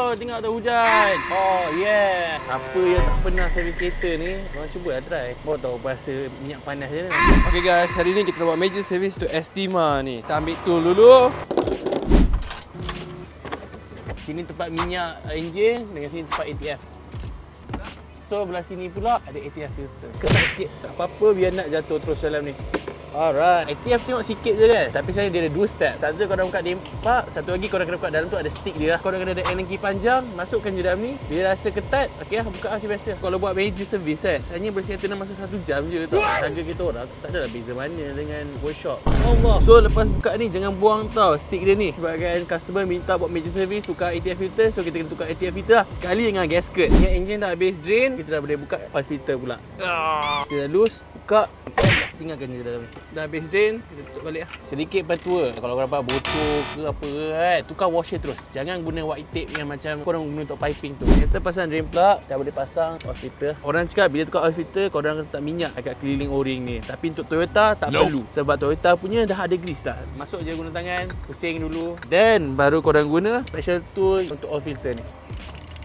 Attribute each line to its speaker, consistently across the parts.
Speaker 1: Oh, tengok tu hujan. Oh, yeah. Siapa yang tak pernah servis kereta ni, korang cuba lah try. Baru tahu rasa minyak panas je ni. Okay guys, hari ni kita buat major service to Estima ni. Kita ambil tool dulu. Sini tempat minyak enjin dengan sini tempat ATF. So belah sini pula ada ATF filter. Ketat sikit, tak apa-apa biar nak jatuh terus dalam ni. Alright, ATF tengok sikit je kan. Tapi saya dia ada 2 step. Satu korang buka dempak, satu lagi korang kena buka dalam tu ada stick dia. Korang kena ada Allen-key panjang, masukkan je dalam ni. Dia rasa ketat, okey lah, buka macam biasa. Kalau buat major service kan, sebenarnya boleh settle dalam masa 1 jam je tau. Harga kita orang tak adalah beza mana dengan workshop. Allah. So lepas buka ni jangan buang tau stick dia ni. Sebagai customer minta buat major service tukar ATF filter, so kita kena tukar ATF filter lah. Sekali dengan gasket. Yang engine dah habis drain, kita dah boleh buka oil filter pula. Kita dah loose, buka, tinggalkan je dalam ni. Dah habis drain, kita tutup balik lah. Sedikit bantua. Kalau korang dapat bocor ke apa kan, tukar washer terus. Jangan guna white tape yang macam korang guna untuk piping tu. Kita pasang drain plug, dah boleh pasang oil filter. Orang cakap bila tukar oil filter, korang letak minyak agak keliling o-ring ni. Tapi untuk Toyota tak perlu. Sebab Toyota punya dah ada grease dah. Masuk je guna tangan, pusing dulu. Then baru korang guna special tool untuk oil filter ni.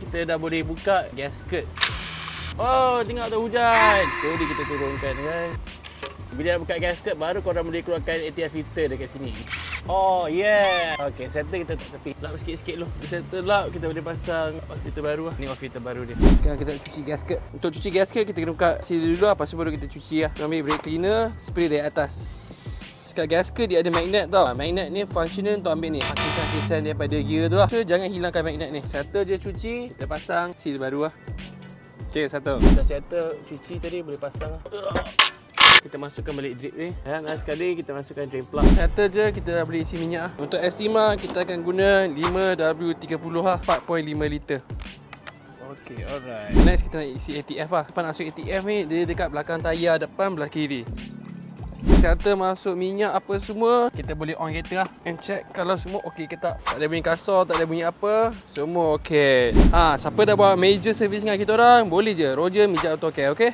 Speaker 1: Kita dah boleh buka gasket. Oh, tengok tu hujan. Jadi kita turunkan kan. Bila buka gasket, baru korang boleh keluarkan ATF filter dekat sini. Oh, yeah. Okay, settle kita tak tepi. Lap sikit-sikit dulu. Kita settle lap, kita boleh pasang oil filter baru lah. Ni oil filter baru dia. Sekarang kita nak cuci gasket. Untuk cuci gasket, kita kena buka seal dulu lah. Lepas tu baru kita cuci lah. Kita ambil brake cleaner, spray dari atas. Sekat gasket dia ada magnet tau. Magnet ni functional untuk ambil ni hakisan-hakisan daripada gear tu lah. So, jangan hilangkan magnet ni. Settle je cuci, kita pasang seal baru lah. Okay, settle. Dah settle cuci tadi, boleh pasang lah. Kita masukkan balik drip ni. Dan last sekali kita masukkan drain plug. Settle je, kita dah boleh isi minyak. Untuk Estima kita akan guna 5W30 lah, 4.5 liter. Okay, alright. Next kita nak isi ATF lah. Lepas nak masuk ATF ni, dia dekat belakang tayar depan belah kiri. Settle masuk minyak apa semua, kita boleh on kereta lah. And check kalau semua okey ke tak. Tak ada bunyi kasar, tak ada bunyi apa. Semua okey. Siapa dah buat major service dengan kita orang, boleh je Roger mijak AutoCare, okey?